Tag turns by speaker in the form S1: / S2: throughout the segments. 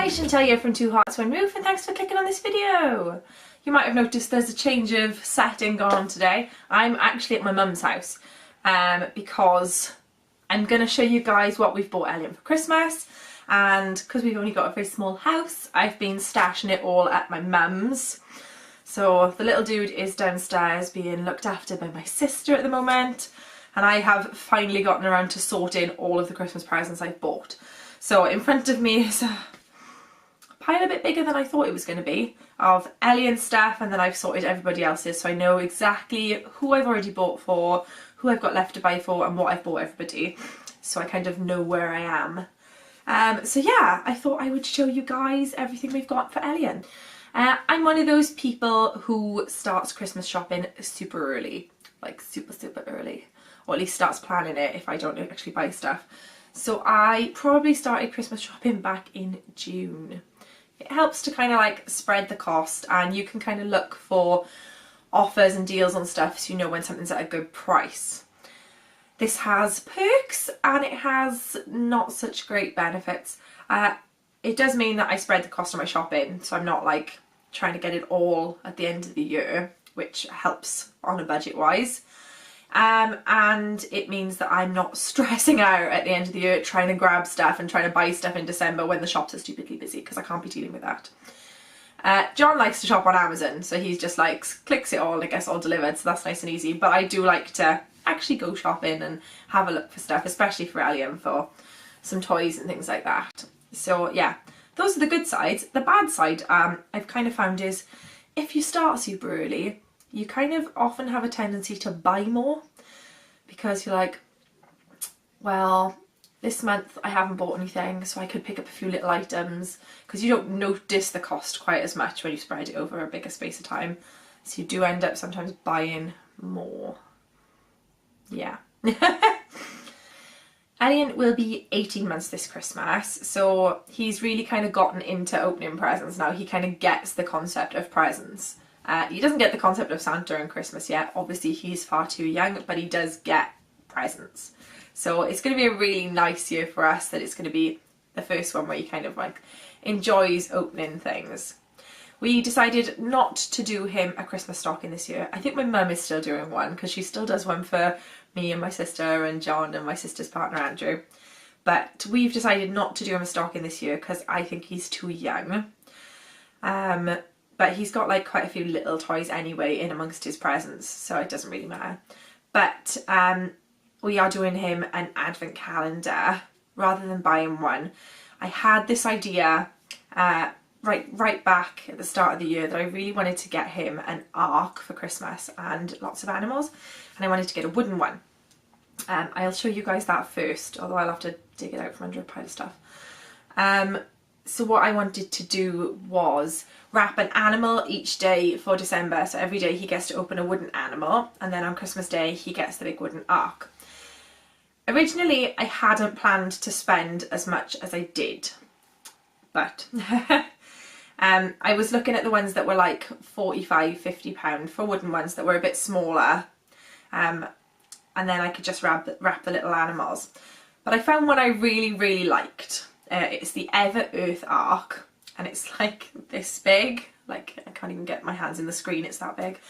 S1: Hi, Chantel here from Two Hearts One Roof, and thanks for clicking on this video. You might have noticed there's a change of setting going on today. I'm actually at my mum's house because I'm going to show you guys what we've bought Elian for Christmas, and because we've only got a very small house, I've been stashing it all at my mum's. So the little dude is downstairs being looked after by my sister at the moment, and I have finally gotten around to sorting all of the Christmas presents I've bought. So in front of me is a pile a bit bigger than I thought it was going to be of Elian stuff, and then I've sorted everybody else's, so I know exactly who I've already bought for, who I've got left to buy for, and what I've bought everybody, so I kind of know where I am. So yeah, I thought I would show you guys everything we've got for Elian. I'm one of those people who starts Christmas shopping super early, like super early, or at least starts planning it if I don't actually buy stuff. So I probably started Christmas shopping back in June. It helps to kind of like spread the cost, and you can kind of look for offers and deals on stuff so you know when something's at a good price. This has perks and it has not such great benefits. It does mean that I spread the cost of my shopping, so I'm not like trying to get it all at the end of the year, which helps on a budget wise. And it means that I'm not stressing out at the end of the year trying to grab stuff and trying to buy stuff in December when the shops are stupidly busy, because I can't be dealing with that. John likes to shop on Amazon, so he's just like clicks it all and it gets all delivered, so that's nice and easy. But I do like to actually go shopping and have a look for stuff, especially for Elian, for some toys and things like that. So yeah, those are the good sides. The bad side I've kind of found is if you start super early, you kind of often have a tendency to buy more, because you're like, well, this month I haven't bought anything, so I could pick up a few little items, because you don't notice the cost quite as much when you spread it over a bigger space of time. So you do end up sometimes buying more. Yeah. Elian will be 18 months this Christmas, so he's really kind of gotten into opening presents now. He kind of gets the concept of presents. He doesn't get the concept of Santa and Christmas yet. Obviously he's far too young, but he does get presents. So it's going to be a really nice year for us, that it's going to be the first one where he kind of like enjoys opening things. We decided not to do him a Christmas stocking this year. I think my mum is still doing one, because she still does one for me and my sister and John and my sister's partner Andrew. But we've decided not to do him a stocking this year because I think he's too young. But he's got like quite a few little toys anyway in amongst his presents, so it doesn't really matter. But we are doing him an advent calendar rather than buying one. I had this idea right back at the start of the year that I really wanted to get him an ark for Christmas and lots of animals, and I wanted to get a wooden one. I'll show you guys that first, although I'll have to dig it out from under a pile of stuff. So what I wanted to do was wrap an animal each day for December. So every day he gets to open a wooden animal, and then on Christmas Day he gets the big wooden ark. Originally I hadn't planned to spend as much as I did, but I was looking at the ones that were like £45–50 for wooden ones that were a bit smaller, and then I could just wrap the little animals. But I found one I really liked. It's the Ever Earth Ark, and it's like this big, like I can't even get my hands in the screen, it's that big.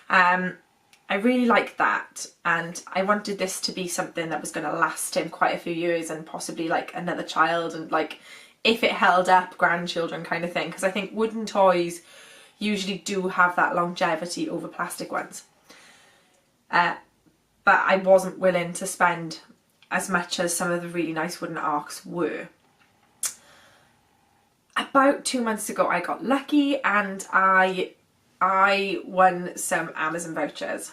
S1: I really liked that, and I wanted this to be something that was going to last him quite a few years, and possibly like another child, and like if it held up, grandchildren kind of thing, because I think wooden toys usually do have that longevity over plastic ones. But I wasn't willing to spend as much as some of the really nice wooden arks were. About 2 months ago I got lucky, and I won some Amazon vouchers.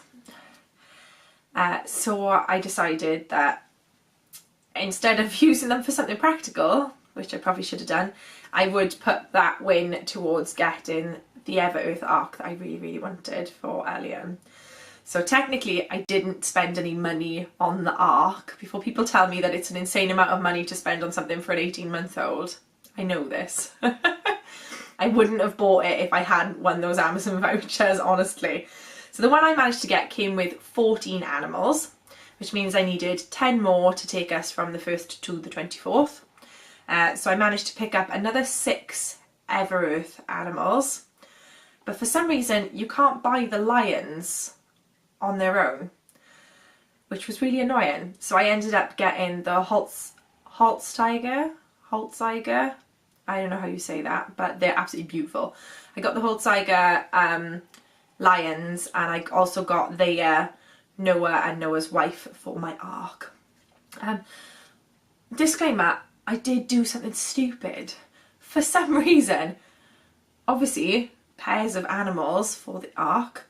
S1: So I decided that instead of using them for something practical, which I probably should have done, I would put that win towards getting the Ever Earth Ark that I really wanted for Elian. So technically I didn't spend any money on the ark. Before people tell me that it's an insane amount of money to spend on something for an 18-month-old, I know this. I wouldn't have bought it if I hadn't won those Amazon vouchers, honestly. So the one I managed to get came with 14 animals, which means I needed 10 more to take us from the 1st to the 24th. So I managed to pick up another 6 Everearth animals, but for some reason you can't buy the lions on their own, which was really annoying. So I ended up getting the Holztiger, I don't know how you say that, but they're absolutely beautiful. I got the Holztiger lions, and I also got the Noah and Noah's wife for my ark. Disclaimer, I did do something stupid. For some reason, obviously, pairs of animals for the ark,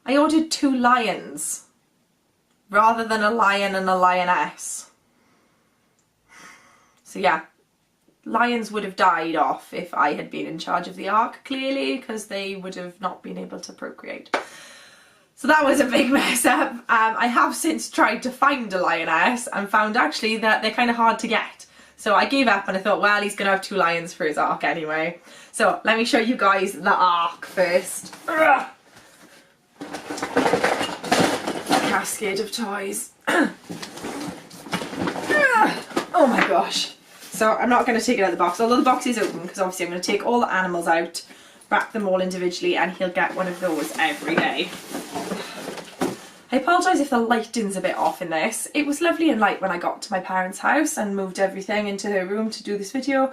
S1: I ordered 2 lions rather than a lion and a lioness. So yeah, lions would have died off if I had been in charge of the ark, clearly, because they would have not been able to procreate. So that was a big mess up. I have since tried to find a lioness and found actually that they're kind of hard to get. So I gave up and I thought, well, he's going to have 2 lions for his ark anyway. So let me show you guys the ark first. Ugh. Cascade of toys. Oh my gosh. So I'm not going to take it out of the box, although the box is open, because obviously I'm going to take all the animals out, wrap them all individually, and he'll get one of those every day. I apologise if the lighting's a bit off in this. It was lovely and light when I got to my parents' house and moved everything into her room to do this video,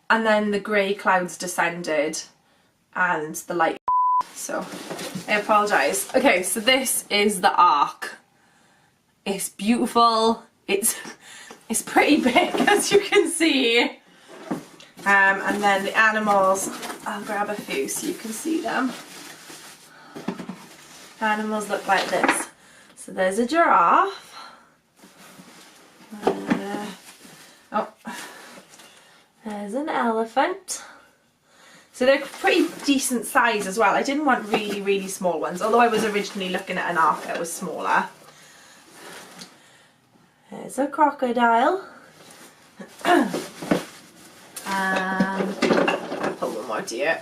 S1: and then the grey clouds descended and the light, so I apologise. Okay, so this is the ark. It's beautiful. It's pretty big, as you can see. And then the animals, I'll grab a few so you can see them. Animals look like this. So there's a giraffe. Oh, there's an elephant. So they're pretty decent size as well. I didn't want really, really small ones, although I was originally looking at an ark that was smaller. There's a crocodile. And I'll pull one more deer.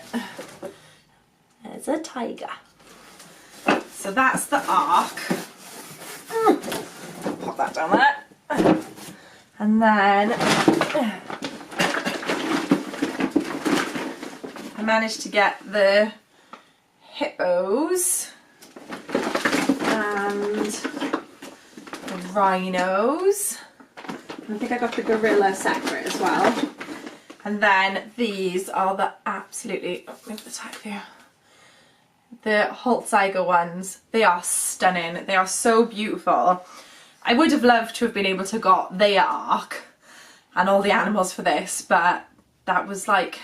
S1: There's a tiger. So that's the ark. Pop that down there. And then I managed to get the hippos and the rhinos. I think I got the gorilla separate as well. And then these are the absolutely, move the type here. The Holztiger ones. They are stunning. They are so beautiful. I would have loved to have been able to got the ark and all the animals for this, but that was like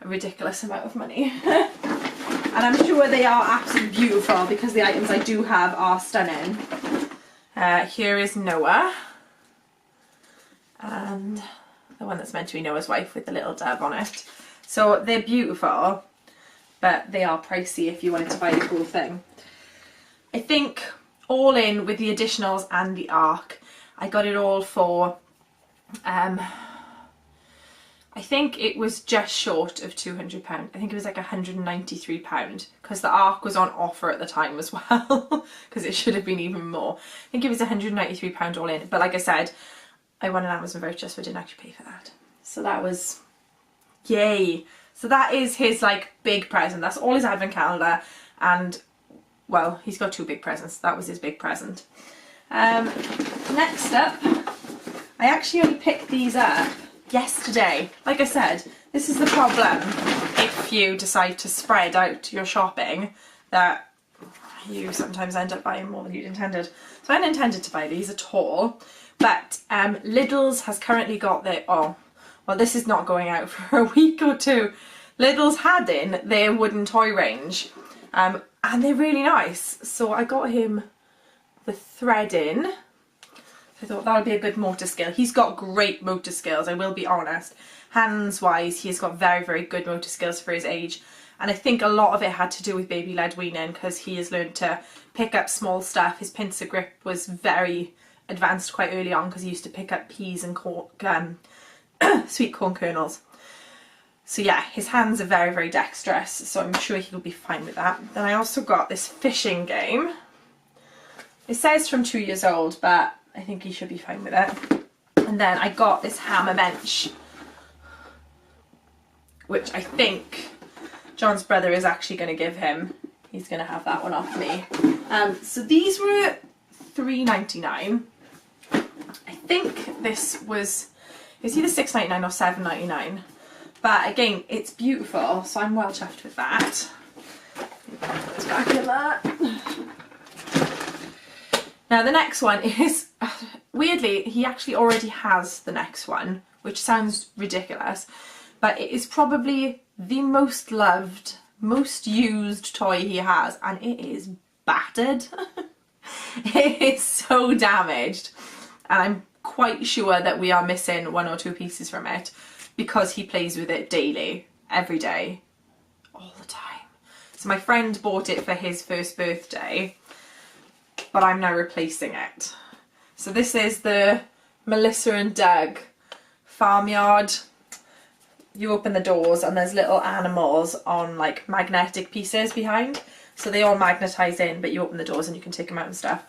S1: a ridiculous amount of money. And I'm sure they are absolutely beautiful because the items I do have are stunning. Here is Noah. And the one that's meant to be Noah's wife with the little dove on it. So they're beautiful, but they are pricey if you wanted to buy the whole thing. I think all in with the additionals and the ark, I got it all for, I think it was just short of £200. I think it was like £193 because the ark was on offer at the time as well, because it should have been even more. I think it was £193 all in, but like I said, I won an Amazon voucher, so I didn't actually pay for that. So that was, yay. So that is his like big present. That's all his advent calendar, and well, he's got 2 big presents. That was his big present. Next up, I actually only picked these up yesterday. Like I said, this is the problem if you decide to spread out your shopping, that you sometimes end up buying more than you'd intended. So I hadn't intended to buy these at all, but Lidl's has currently got their, oh, well, this is not going out for a week or 2. Lidl's had in their wooden toy range, and they're really nice. So I got him the threading. I thought that would be a good motor skill. He's got great motor skills, I will be honest. Hands-wise, he's got very, very good motor skills for his age. And I think a lot of it had to do with baby-led weaning, because he has learned to pick up small stuff. His pincer grip was very advanced quite early on, because he used to pick up peas and corn, sweet corn kernels. So yeah, his hands are very, very dexterous, so I'm sure he'll be fine with that. Then I also got this fishing game. It says from 2 years old, but I think he should be fine with it. And then I got this hammer bench, which I think John's brother is actually going to give him. He's going to have that one off me. So these were $3.99. I think this was, it was either $6.99 or $7.99. But again, it's beautiful, so I'm well chuffed with that. It's back in that. Now the next one is, weirdly, he actually already has the next one, which sounds ridiculous, but it is probably the most loved, most used toy he has, and it is battered. It is so damaged, and I'm quite sure that we are missing 1 or 2 pieces from it because he plays with it daily, every day, all the time. So my friend bought it for his first birthday, but I'm now replacing it. So this is the Melissa and Doug farmyard. You open the doors and there's little animals on like magnetic pieces behind. So they all magnetise in, but you open the doors and you can take them out and stuff.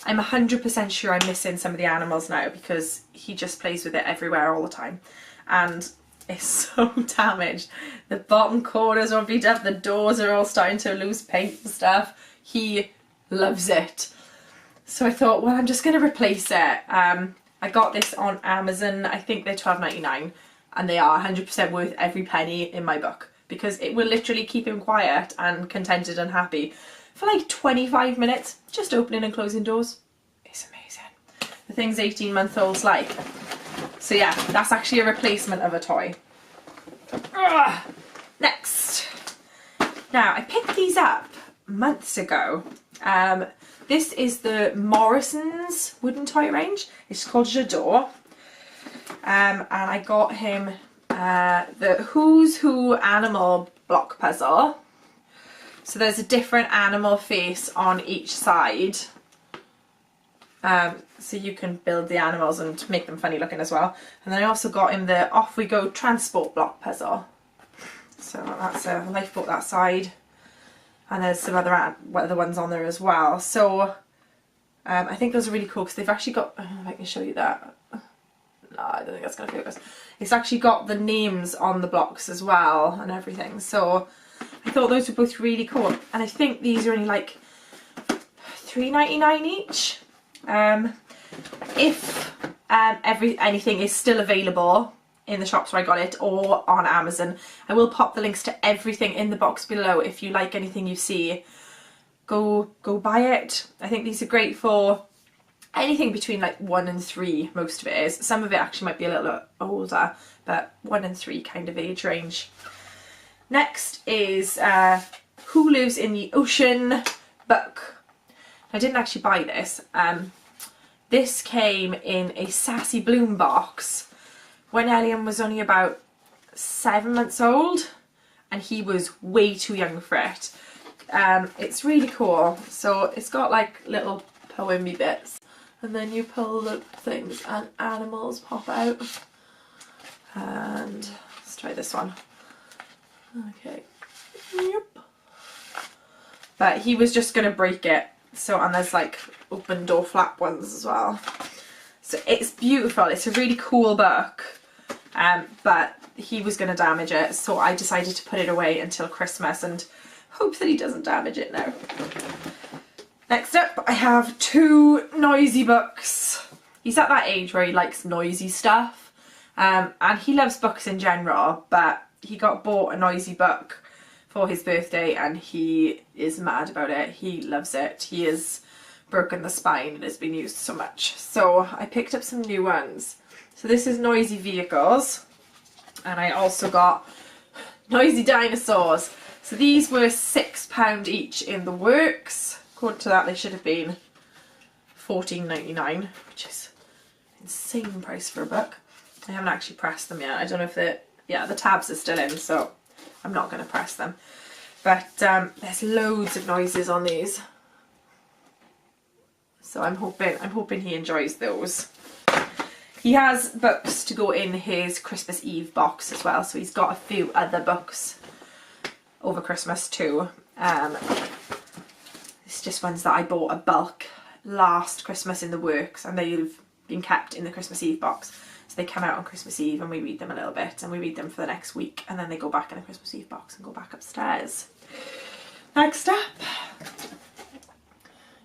S1: I'm 100% sure I'm missing some of the animals now because he just plays with it everywhere all the time. And it's so damaged. The bottom corners are beat up, the doors are all starting to lose paint and stuff. He loves it. So I thought, well, I'm just going to replace it. I got this on Amazon. I think they're $12.99 and they are 100% worth every penny in my book because it will literally keep him quiet and contented and happy for like 25 minutes, just opening and closing doors. It's amazing. The things 18-month-olds like. So yeah, that's actually a replacement of a toy. Next. Now, I picked these up months ago. This is the Morrison's wooden toy range. It's called J'adore. And I got him the Who's Who animal block puzzle. So there's a different animal face on each side. So you can build the animals and make them funny looking as well. And then I also got him the Off We Go transport block puzzle. So that's a lifeboat that side. And there's some other ones on there as well. So I think those are really cool because they've actually got, I don't know if I can show you that. No, I don't think that's going to focus. It's actually got the names on the blocks as well and everything. So I thought those were both really cool. And I think these are only like $3.99 each. If anything is still available in the shops where I got it or on Amazon, I will pop the links to everything in the box below. If you like anything you see, go buy it. I think these are great for anything between like 1 and 3, most of it is. Some of it actually might be a little bit older, but 1 and 3 kind of age range. Next is Who Lives in the Ocean book. I didn't actually buy this. This came in a Sassy Bloom box when Elian was only about 7 months old and he was way too young for it. It's really cool. So it's got like little poemy bits and then you pull the things and animals pop out. And let's try this one. Okay. Yep. But he was just going to break it. So, and there's like open door flap ones as well. So it's beautiful. It's a really cool book. But he was going to damage it. So I decided to put it away until Christmas and hope that he doesn't damage it now. Next up, I have 2 noisy books. He's at that age where he likes noisy stuff. And he loves books in general, but he got bought a noisy book for his birthday and he is mad about it. He loves it. He has broken the spine. It has been used so much. So I picked up some new ones. So this is Noisy Vehicles and I also got Noisy Dinosaurs. So these were £6 each in the works. According to that they should have been $14.99, which is an insane price for a book. I haven't actually pressed them yet. I don't know if the tabs are still in, so I'm not going to press them. But there's loads of noises on these. So I'm hoping he enjoys those. He has books to go in his Christmas Eve box as well, so he's got a few other books over Christmas too. It's just ones that I bought a bulk last Christmas in the works and they've been kept in the Christmas Eve box. So they come out on Christmas Eve and we read them a little bit, and we read them for the next week, and then they go back in the Christmas Eve box and go back upstairs. Next up,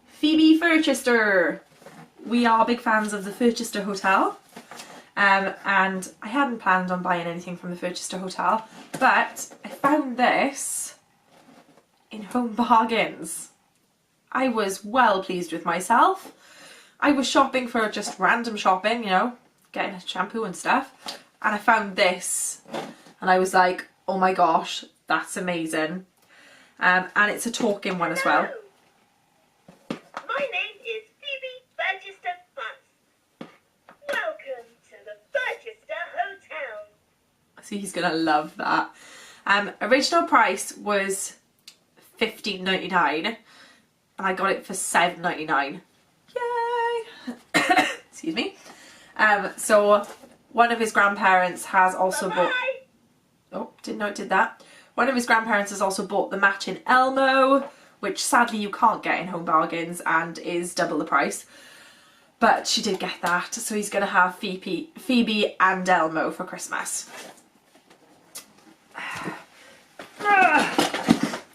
S1: Phoebe Furchester. We are big fans of the Furchester Hotel, and I hadn't planned on buying anything from the Furchester Hotel, but I found this in Home Bargains. I was well pleased with myself. I was shopping for just random shopping, you know, getting a shampoo and stuff, and I found this and I was like, oh my gosh, that's amazing. And it's a talking one as well.
S2: My name is Phoebe Furchester Fuss. Welcome to the Furchester Hotel.
S1: So he's gonna love that. Original price was $15.99 and I got it for $7.99. Yay! Excuse me. So one of his grandparents has also bought... Oh, didn't know it did that. One of his grandparents has also bought the matching Elmo, which sadly you can't get in Home Bargains and is double the price. But she did get that, so he's going to have Phoebe and Elmo for Christmas.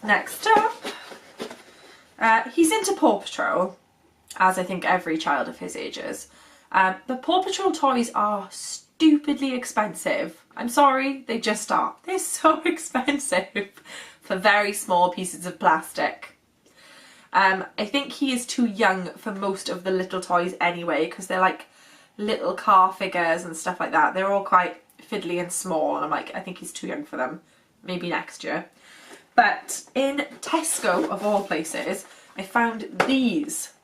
S1: Next up, he's into Paw Patrol, as I think every child of his age is. The Paw Patrol toys are stupidly expensive. I'm sorry, they just are. They're so expensive for very small pieces of plastic. I think he is too young for most of the little toys anyway, because they're like little car figures and stuff like that. They're all quite fiddly and small, and I'm like, I think he's too young for them. Maybe next year. But in Tesco, of all places, I found these.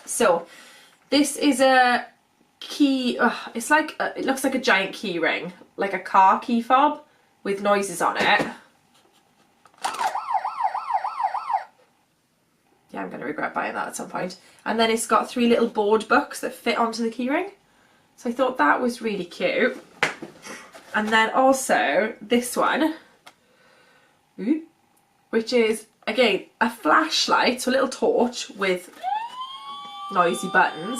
S1: So this is a key, it's like, it looks like a giant key ring, like a car key fob with noises on it. Yeah, I'm going to regret buying that at some point. And then it's got 3 little board books that fit onto the key ring. So I thought that was really cute. And then also this one, which is, again, a flashlight, so a little torch with noisy buttons.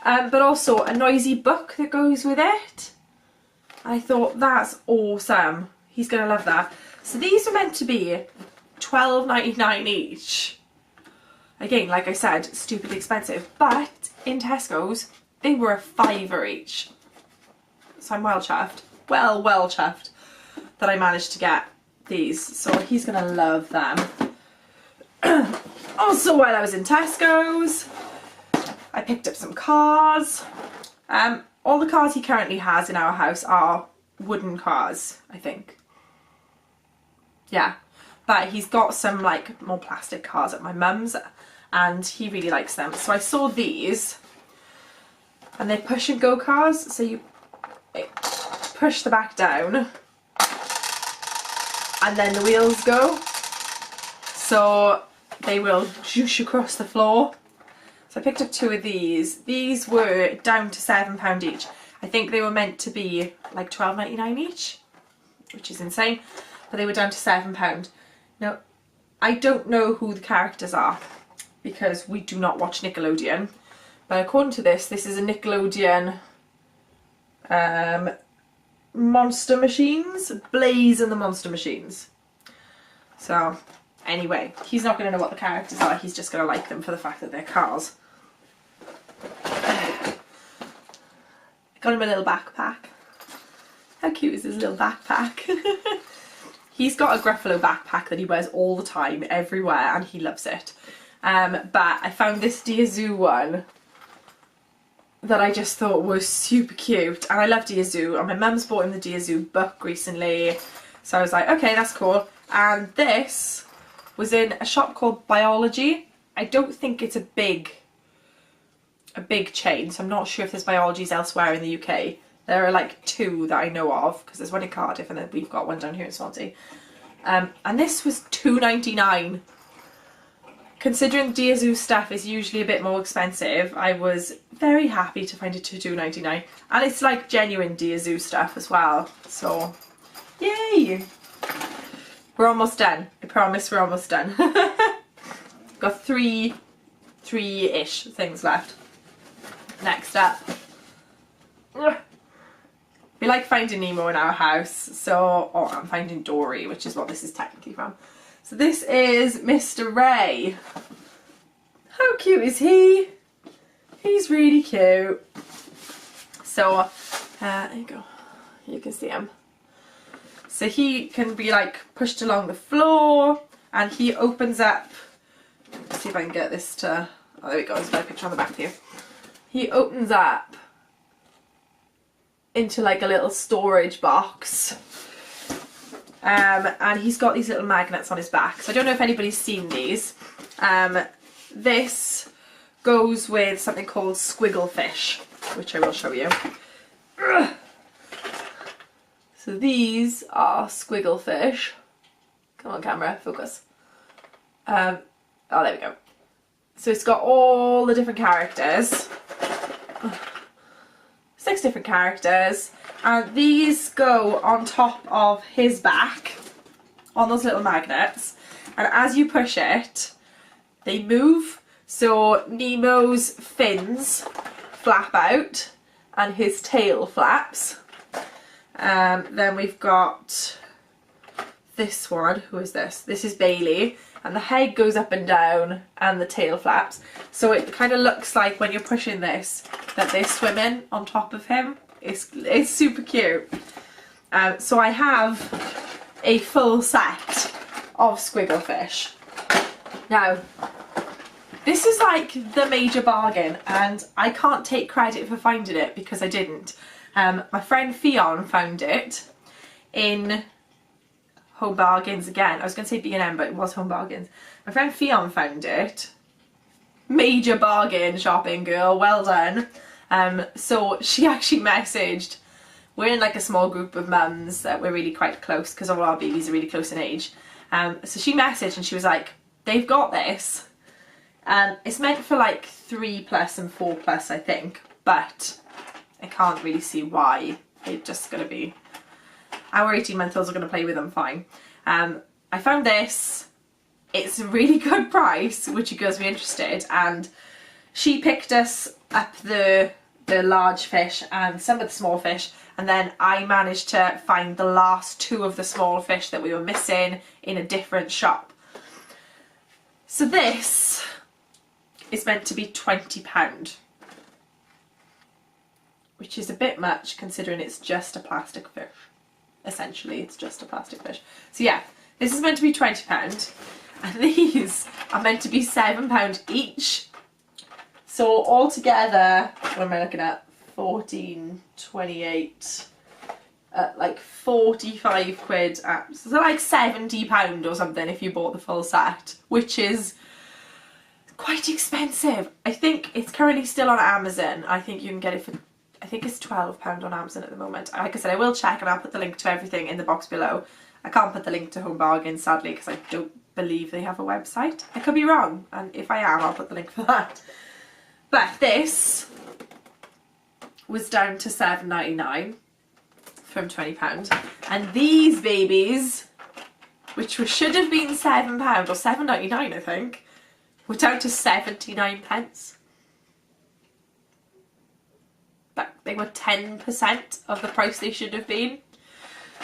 S1: But also a noisy book that goes with it. I thought that's awesome. He's going to love that. So these are meant to be $12.99 each. Again, like I said, stupidly expensive. But in Tesco's, they were a £5 each. So I'm well chuffed. Well chuffed that I managed to get these. So he's going to love them. Also, while I was in Tesco's, I picked up some cars. All the cars he currently has in our house are wooden cars, I think. Yeah, but he's got some like more plastic cars at my mum's and he really likes them. So I saw these and they're push and go cars. So you push the back down and then the wheels go. So they will zhoosh across the floor. So I picked up 2 of these. These were down to £7 each. I think they were meant to be like $12.99 each, which is insane, but they were down to £7. Now, I don't know who the characters are because we do not watch Nickelodeon, but according to this is a Nickelodeon Monster Machines, Blaze and the Monster Machines. So anyway, he's not going to know what the characters are, he's just going to like them for the fact that they're cars. I got him a little backpack. How cute is his little backpack? He's got a Gruffalo backpack that he wears all the time, everywhere, and he loves it. But I found this Dear Zoo one that I just thought was super cute, and I love Dear Zoo, and my mum's bought him the Dear Zoo book recently, so I was like, okay, that's cool. And this was in a shop called Biology. I don't think it's a big chain, so I'm not sure if there's Biologies elsewhere in the UK. There are like 2 that I know of, because there's one in Cardiff and then we've got one down here in Swansea. And this was $2.99. Considering Dear Zoo stuff is usually a bit more expensive, I was very happy to find it to $2.99. And it's like genuine Dear Zoo stuff as well, so yay! We're almost done. I promise we're almost done. Got three-ish things left. next up. Ugh. We like Finding Nemo in our house, so, or I'm Finding Dory, which is what this is technically from. So this is Mr. Ray. How cute is he? He's really cute. So, there you go. You can see him. So he can be like pushed along the floor, and he opens up. Let's see if I can get this to, oh there we go, there's a better picture on the back here. He opens up into like a little storage box. And he's got these little magnets on his back. So I don't know if anybody's seen these. This goes with something called squiggle fish, which I will show you. So these are squiggle fish. Come on camera, focus. Oh, there we go. So it's got all the different characters. 6 different characters. And these go on top of his back on those little magnets. And as you push it, they move. So Nemo's fins flap out and his tail flaps. Then we've got this one. Who is this? This is Bailey. And the head goes up and down and the tail flaps. So it kind of looks like when you're pushing this that they're swimming on top of him. It's super cute. So I have a full set of squiggle fish. Now, this is like the major bargain, and I can't take credit for finding it because I didn't. My friend Fionn found it in Home Bargains again. I was going to say B&M, but it was Home Bargains. My friend Fionn found it. Major bargain shopping, girl. Well done. So she actually messaged. We're in like a small group of mums that we're really quite close because all our babies are really close in age. So she messaged and she was like, they've got this. It's meant for like 3+ and 4+, I think, but I can't really see why. It's just going to be, our 18-month-olds are going to play with them fine. I found this. It's a really good price, which you girls will be interested, and she picked us up the large fish and some of the small fish, and then I managed to find the last 2 of the small fish that we were missing in a different shop. So this is meant to be £20, which is a bit much considering it's just a plastic fish. Essentially, it's just a plastic fish. So yeah, this is meant to be £20, and these are meant to be £7 each. So altogether, what am I looking at? 14, 28, like 45 quid. So like £70 or something if you bought the full set, which is quite expensive. I think it's currently still on Amazon. I think you can get it for, I think it's £12 on Amazon at the moment. Like I said, I will check and I'll put the link to everything in the box below. I can't put the link to Home Bargains, sadly, because I don't believe they have a website. I could be wrong, and if I am, I'll put the link for that. But this was down to £7.99 from £20. And these babies, which should have been £7 or £7.99 I think, were down to 79p. But they were 10% of the price they should have been.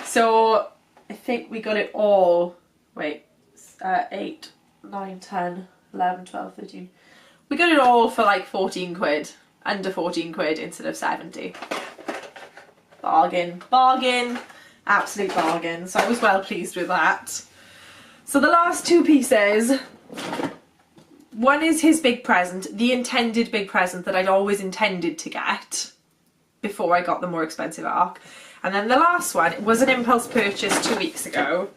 S1: So I think we got it all, wait, 8, 9, 10, 11, 12, 13. We got it all for like 14 quid, under 14 quid instead of 70. Bargain, bargain, absolute bargain. So I was well pleased with that. So the last 2 pieces, one is his big present, the intended big present that I'd always intended to get before I got the more expensive arc. And then the last one was an impulse purchase 2 weeks ago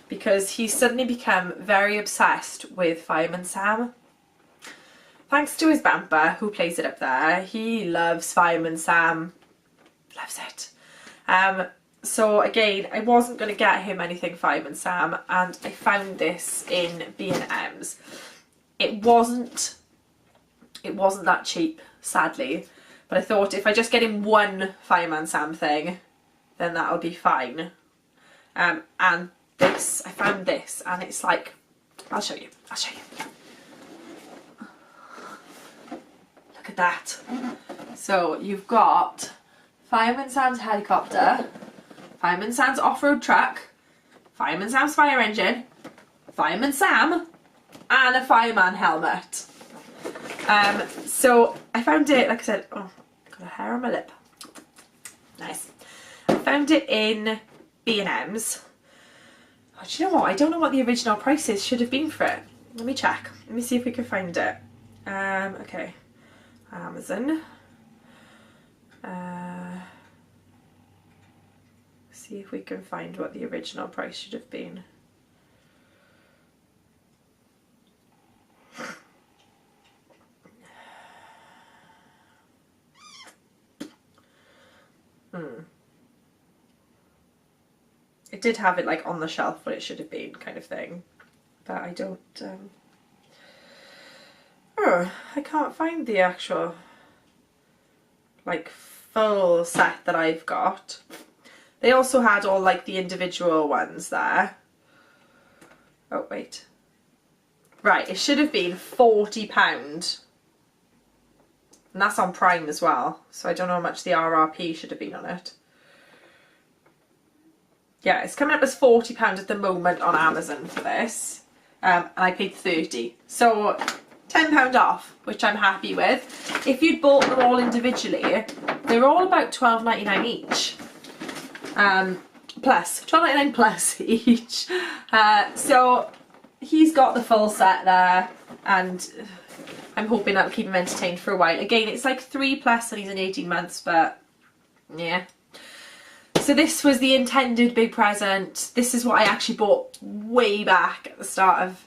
S1: because he's suddenly become very obsessed with Fireman Sam. Thanks to his bamper, who plays it up there, he loves Fireman Sam. Loves it. So again, I wasn't going to get him anything Fireman Sam, and I found this in B&M's. It wasn't that cheap, sadly, but I thought if I just get him one Fireman Sam thing, then that'll be fine. And this, I found this, and it's like, I'll show you. Look at that. So you've got Fireman Sam's helicopter, Fireman Sam's off-road truck, Fireman Sam's fire engine, Fireman Sam, and a fireman helmet. So I found it, like I said, oh, got a hair on my lip. Nice. I found it in B&M's. Oh, do you know what? I don't know what the original prices should have been for it. Let me check. Let me see if we can find it. Okay. Amazon. See if we can find what the original price should have been. It did have it like on the shelf what it should have been, kind of thing, but I don't I can't find the actual like full set that I've got. They also had all like the individual ones there. Oh wait, right, it should have been £40, and that's on Prime as well, so I don't know how much the RRP should have been on it. Yeah, it's coming up as £40 at the moment on Amazon for this, and I paid £30, so £10 off, which I'm happy with. If you'd bought them all individually, they're all about £12.99 each, plus £12.99 plus each. So he's got the full set there, and I'm hoping that'll keep him entertained for a while. Again, it's like 3+ and he's in 18 months, but yeah. So this was the intended big present. This is what I actually bought way back at the start of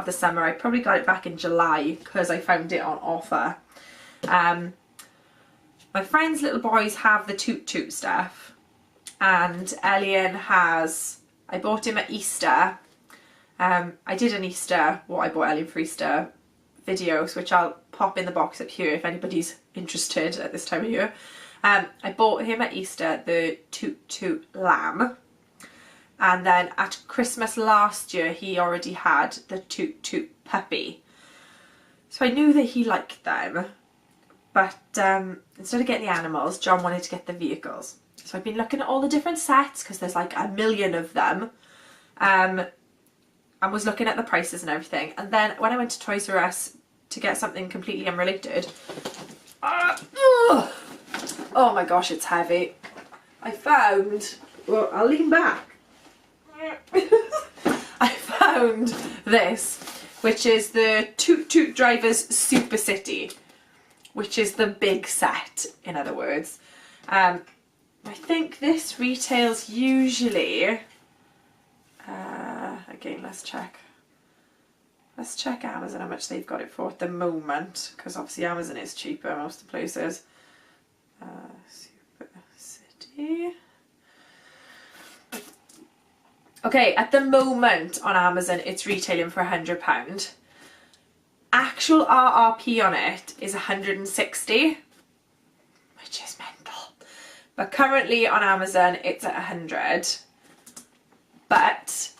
S1: the summer. I probably got it back in July because I found it on offer. My friend's little boys have the Toot Toot stuff, and Elian has, I bought him at Easter. I did an Easter, what I bought Elian for Easter videos, which I'll pop in the box up here if anybody's interested at this time of year. I bought him at Easter the Toot Toot lamb, and then at Christmas last year he already had the Toot Toot puppy. So I knew that he liked them, but instead of getting the animals, John wanted to get the vehicles. So I've been looking at all the different sets because there's like 1 million of them, and was looking at the prices and everything. And then when I went to Toys R Us to get something completely unrelated, oh my gosh, it's heavy. I found, well, I'll lean back. I found this, which is the Toot Toot Drivers Super City, which is the big set, in other words. I think this retails usually, again, let's check Amazon how much they've got it for at the moment, because obviously Amazon is cheaper most of the places. Super City. Okay, at the moment on Amazon it's retailing for £100. Actual RRP on it is 160, which is mental. But currently on Amazon it's at 100. But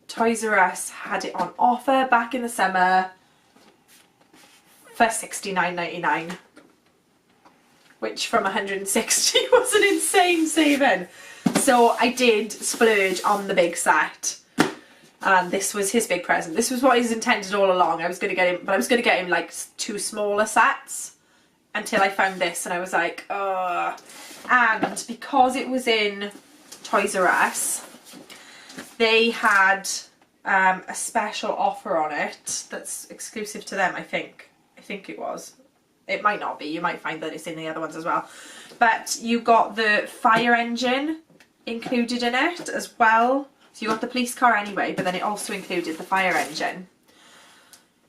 S1: Toys R Us had it on offer back in the summer for £69.99. Which from 160 was an insane saving. So I did splurge on the big set, and this was his big present. This was what he's intended all along. I was going to get him, but I was going to get him like 2 smaller sets until I found this, and I was like, ugh. And because it was in Toys R Us, they had a special offer on it that's exclusive to them, I think it was. It might not be, you might find that it's in the other ones as well. But you got the fire engine included in it as well. So you got the police car anyway, but then it also included the fire engine.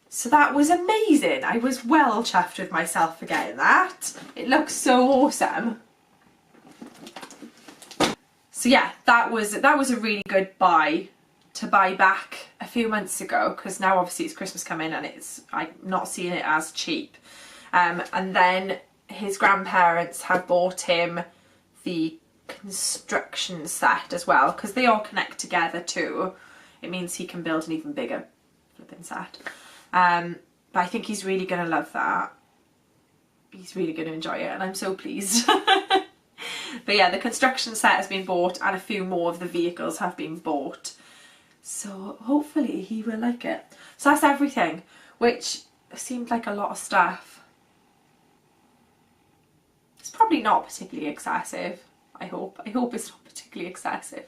S1: So that was amazing. I was well chuffed with myself for getting that. It looks so awesome. So yeah, that was a really good buy to buy back a few months ago, because now obviously it's Christmas coming and I'm not seeing it as cheap. And then his grandparents have bought him the construction set as well, because they all connect together too. It means he can build an even bigger flipping set. But I think he's really going to love that. he's really going to enjoy it, and I'm so pleased. But yeah, the construction set has been bought and a few more of the vehicles have been bought. So hopefully he will like it. So that's everything, which seemed like a lot of stuff. It's probably not particularly excessive, I hope. I hope it's not particularly excessive.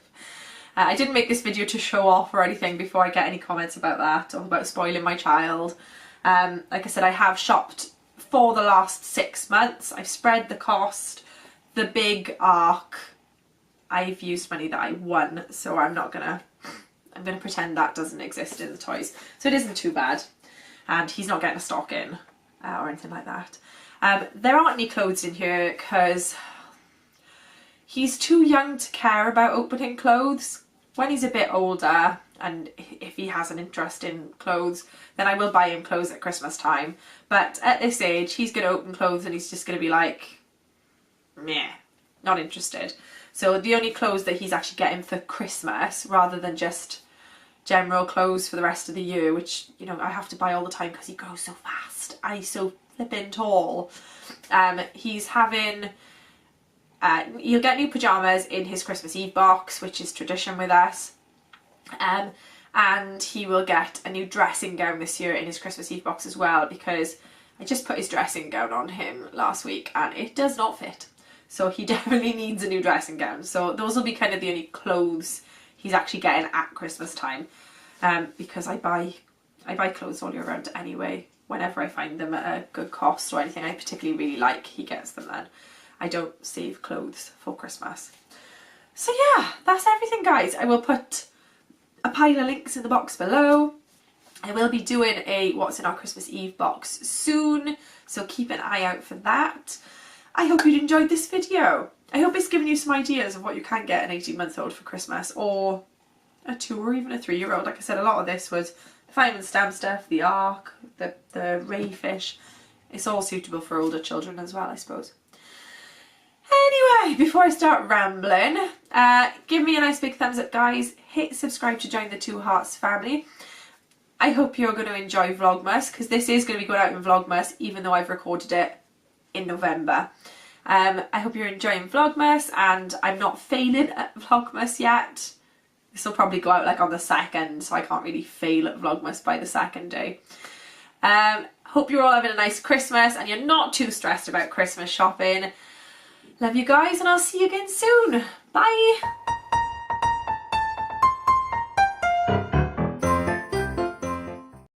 S1: I didn't make this video to show off or anything before I get any comments about that or about spoiling my child. Like I said, I have shopped for the last 6 months. I've spread the cost. The big arc, I've used money that I won, so I'm gonna pretend that doesn't exist in the toys. So it isn't too bad. And he's not getting a stocking or anything like that. There aren't any clothes in here because he's too young to care about opening clothes. When he's a bit older, and if he has an interest in clothes, then I will buy him clothes at Christmas time. But at this age, he's going to open clothes and he's just going to be like, meh, not interested. So the only clothes that he's actually getting for Christmas, rather than just general clothes for the rest of the year, which, you know, I have to buy all the time because he grows so fast and he's so flippin' tall. He's having, he'll get new pyjamas in his Christmas Eve box, which is tradition with us. And he will get a new dressing gown this year in his Christmas Eve box as well, because I just put his dressing gown on him last week and it does not fit. So he definitely needs a new dressing gown. So those will be kind of the only clothes he's actually getting at Christmas time. Because I buy clothes all year round anyway. Whenever I find them at a good cost or anything I particularly really like, he gets them then. I don't save clothes for Christmas. So yeah, that's everything, guys. I will put a pile of links in the box below. I will be doing a what's in our Christmas Eve box soon, so keep an eye out for that. I hope you enjoyed this video. I hope it's given you some ideas of what you can get an 18-month-old for Christmas, or a 2 or even a 3-year-old. Like I said, a lot of this was the Fireman and Stamp stuff, the Ark, the Ray fish. It's all suitable for older children as well, I suppose. Anyway, before I start rambling, give me a nice big thumbs up, guys. Hit subscribe to join the Two Hearts family. I hope you're going to enjoy Vlogmas, because this is going to be going out in Vlogmas, even though I've recorded it in November. I hope you're enjoying Vlogmas, and I'm not failing at Vlogmas yet. This will probably go out like on the 2nd, so I can't really fail at Vlogmas by the 2nd day. Hope you're all having a nice Christmas and you're not too stressed about Christmas shopping. Love you guys, and I'll see you again soon. Bye!